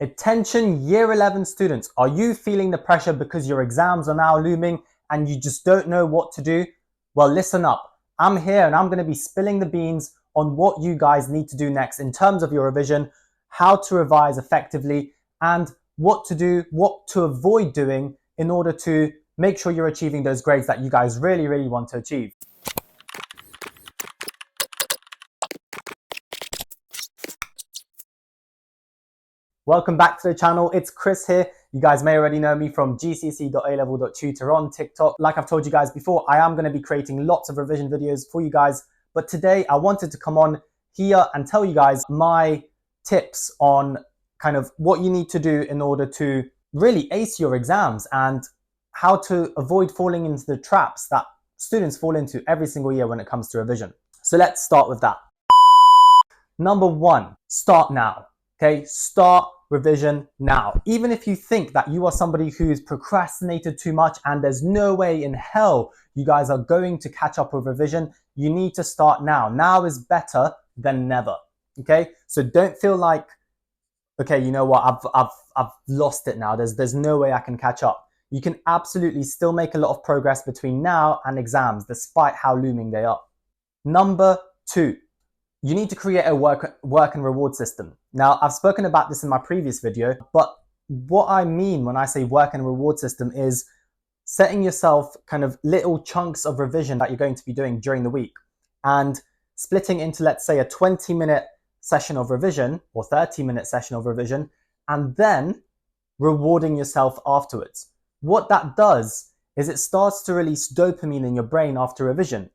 Attention Year 11 students, are you feeling the pressure because your exams are now looming and you just don't know what to do? Well, listen up. I'm here and I'm going to be spilling the beans on what you guys need to do next in terms of your revision, how to revise effectively, and what to do, what to avoid doing in order to make sure you're achieving those grades that you guys really, really want to achieve. Welcome back to the channel. It's Chris here. You guys may already know me from GCSE.alevel.tutor on TikTok. Like I've told you guys before, I am going to be creating lots of revision videos for you guys. But today I wanted to come on here and tell you guys my tips on kind of what you need to do in order to really ace your exams and how to avoid falling into the traps that students fall into every single year when it comes to revision. So let's start with that. Number one, start now. Okay, start revision now. Even if you think that you are somebody who's procrastinated too much and there's no way in hell you guys are going to catch up with revision, you need to start now. Now is better than never. Okay, so don't feel like, okay, you know what, I've lost it now. There's no way I can catch up. You can absolutely still make a lot of progress between now and exams, despite how looming they are. Number two, you need to create a work and reward system. Now, I've spoken about this in my previous video, but what I mean when I say work and reward system is setting yourself kind of little chunks of revision that you're going to be doing during the week and splitting into, let's say, a 20-minute session of revision or 30-minute session of revision, and then rewarding yourself afterwards. What that does is it starts to release dopamine in your brain after revision.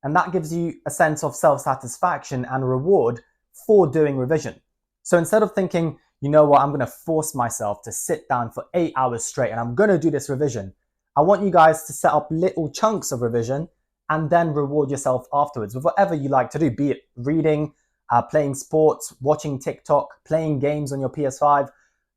And that gives you a sense of self-satisfaction and reward for doing revision. So instead of thinking, you know what, I'm going to force myself to sit down for 8 hours straight and I'm going to do this revision, I want you guys to set up little chunks of revision and then reward yourself afterwards with whatever you like to do, be it reading, playing sports, watching TikTok, playing games on your PS5,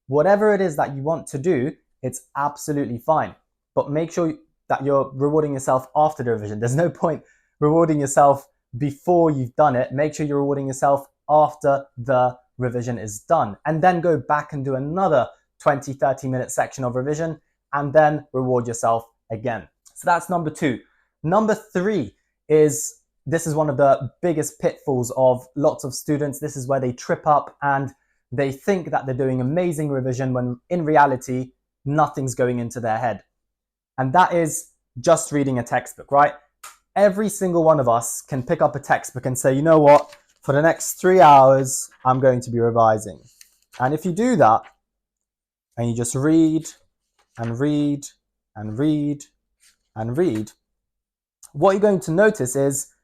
whatever it is that you want to do, it's absolutely fine. But make sure that you're rewarding yourself after the revision. There's no point rewarding yourself before you've done it. Make sure you're rewarding yourself after the revision is done, and then go back and do another 20-30 minute section of revision and then reward yourself again. So that's number two. Number three is, this is one of the biggest pitfalls of lots of students. This is where they trip up and they think that they're doing amazing revision when in reality, nothing's going into their head. And that is just reading a textbook, right? Every single one of us can pick up a textbook and say, you know what, for the next 3 hours, I'm going to be revising. And if you do that, and you just read and read and read and read, what you're going to notice is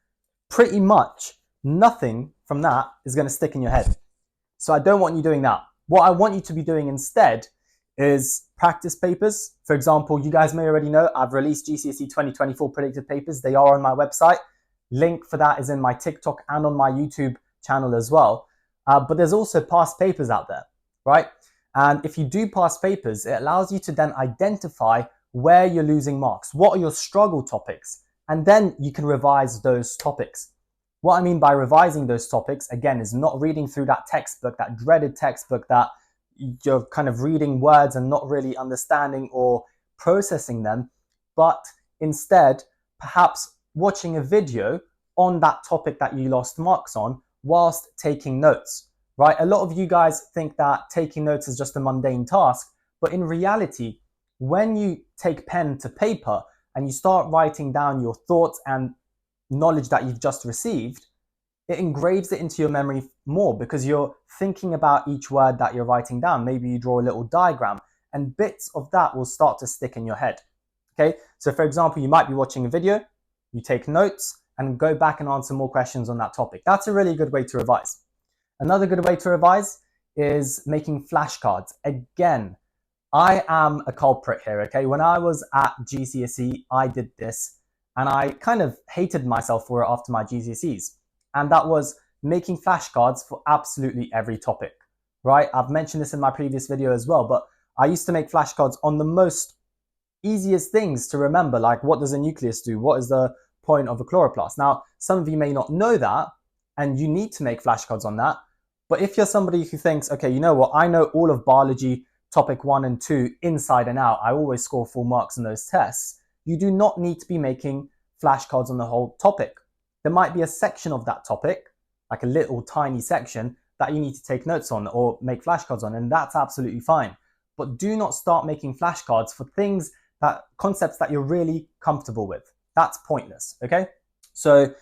pretty much nothing from that is going to stick in your head. So I don't want you doing that. What I want you to be doing instead is practice papers. For example, you guys may already know I've released GCSE 2024 predicted papers. They are on my website. Link for that is in my TikTok and on my YouTube channel as well. But there's also past papers out there, right? And if you do past papers, it allows you to then identify where you're losing marks. What are your struggle topics? And then you can revise those topics. What I mean by revising those topics, again, is not reading through that textbook, that dreaded textbook that you're kind of reading words and not really understanding or processing them, but instead perhaps watching a video on that topic that you lost marks on whilst taking notes, right? A lot of you guys think that taking notes is just a mundane task, but in reality, when you take pen to paper and you start writing down your thoughts and knowledge that you've just received, it engraves it into your memory more because you're thinking about each word that you're writing down. Maybe you draw a little diagram and bits of that will start to stick in your head. Okay, so for example, you might be watching a video, you take notes and go back and answer more questions on that topic. That's a really good way to revise. Another good way to revise is making flashcards. Again, I am a culprit here, okay? When I was at GCSE, I did this and I kind of hated myself for it after my GCSEs. And that was making flashcards for absolutely every topic, right? I've mentioned this in my previous video as well, but I used to make flashcards on the most easiest things to remember, like what does a nucleus do? What is the point of a chloroplast? Now, some of you may not know that, and you need to make flashcards on that, But if you're somebody who thinks, okay, you know what, I know all of biology topic 1 and 2 inside and out, I always score full marks in those tests, you do not need to be making flashcards on the whole topic. There might be a section of that topic, like a little tiny section, that you need to take notes on or make flashcards on, and that's absolutely fine. But do not start making flashcards for concepts that you're really comfortable with. That's pointless, okay? So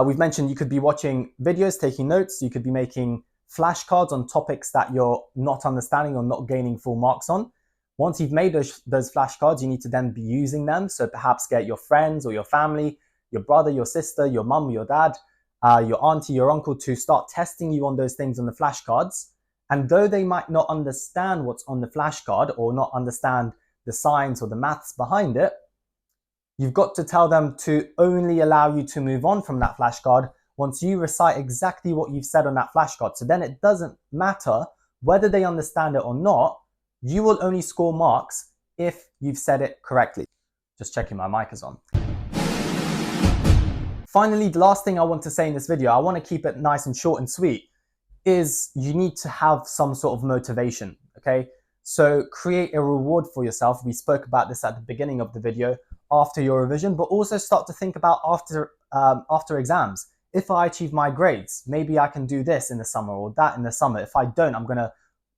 we've mentioned you could be watching videos, taking notes, you could be making flashcards on topics that you're not understanding or not gaining full marks on. Once you've made those flashcards, you need to then be using them. So perhaps get your friends or your family, your brother, your sister, your mum, your dad, your auntie, your uncle to start testing you on those things on the flashcards. And though they might not understand what's on the flashcard or not understand the science or the maths behind it, you've got to tell them to only allow you to move on from that flashcard once you recite exactly what you've said on that flashcard. So then it doesn't matter whether they understand it or not, you will only score marks if you've said it correctly. Just checking my mic is on. Finally, the last thing I want to say in this video, I want to keep it nice and short and sweet, is you need to have some sort of motivation, okay? So create a reward for yourself. We spoke about this at the beginning of the video, after your revision, but also start to think about after exams. If I achieve my grades, maybe I can do this in the summer or that in the summer. If I don't, I'm going to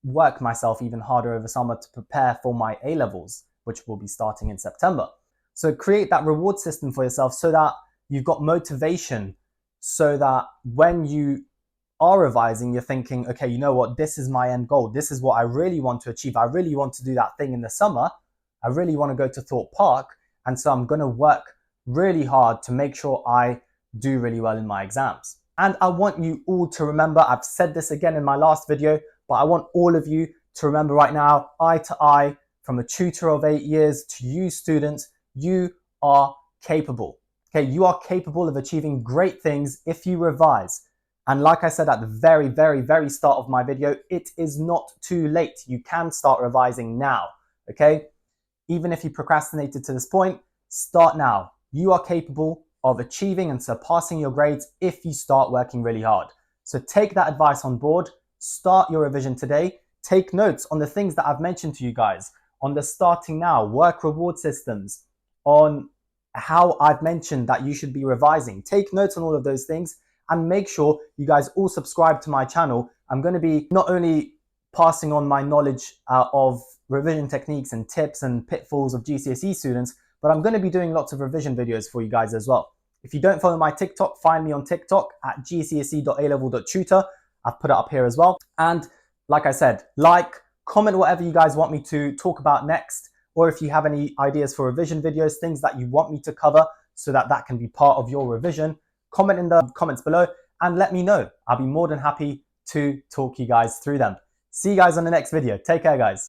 work myself even harder over summer to prepare for my A-levels, which will be starting in September. So create that reward system for yourself so that you've got motivation, so that when you are revising, you're thinking, okay, you know what, this is my end goal. This is what I really want to achieve. I really want to do that thing in the summer. I really want to go to Thorpe Park. And so I'm going to work really hard to make sure I do really well in my exams. And I want you all to remember, I've said this again in my last video, but I want all of you to remember right now, eye to eye, from a tutor of 8 years to you students, you are capable. Okay, you are capable of achieving great things if you revise. And like I said at the very, very, very start of my video, it is not too late. You can start revising now, okay? Even if you procrastinated to this point, start now. You are capable of achieving and surpassing your grades if you start working really hard. So take that advice on board, start your revision today, take notes on the things that I've mentioned to you guys, on the starting now, work reward systems, on how I've mentioned that you should be revising. Take notes on all of those things and make sure you guys all subscribe to my channel. I'm going to be not only passing on my knowledge of revision techniques and tips and pitfalls of GCSE students, but I'm going to be doing lots of revision videos for you guys as well. If you don't follow my TikTok, find me on TikTok at gcse.alevel.tutor. I've put it up here as well. And like I said, comment whatever you guys want me to talk about next, or if you have any ideas for revision videos, things that you want me to cover so that that can be part of your revision, comment in the comments below and let me know. I'll be more than happy to talk you guys through them. See you guys on the next video. Take care, guys.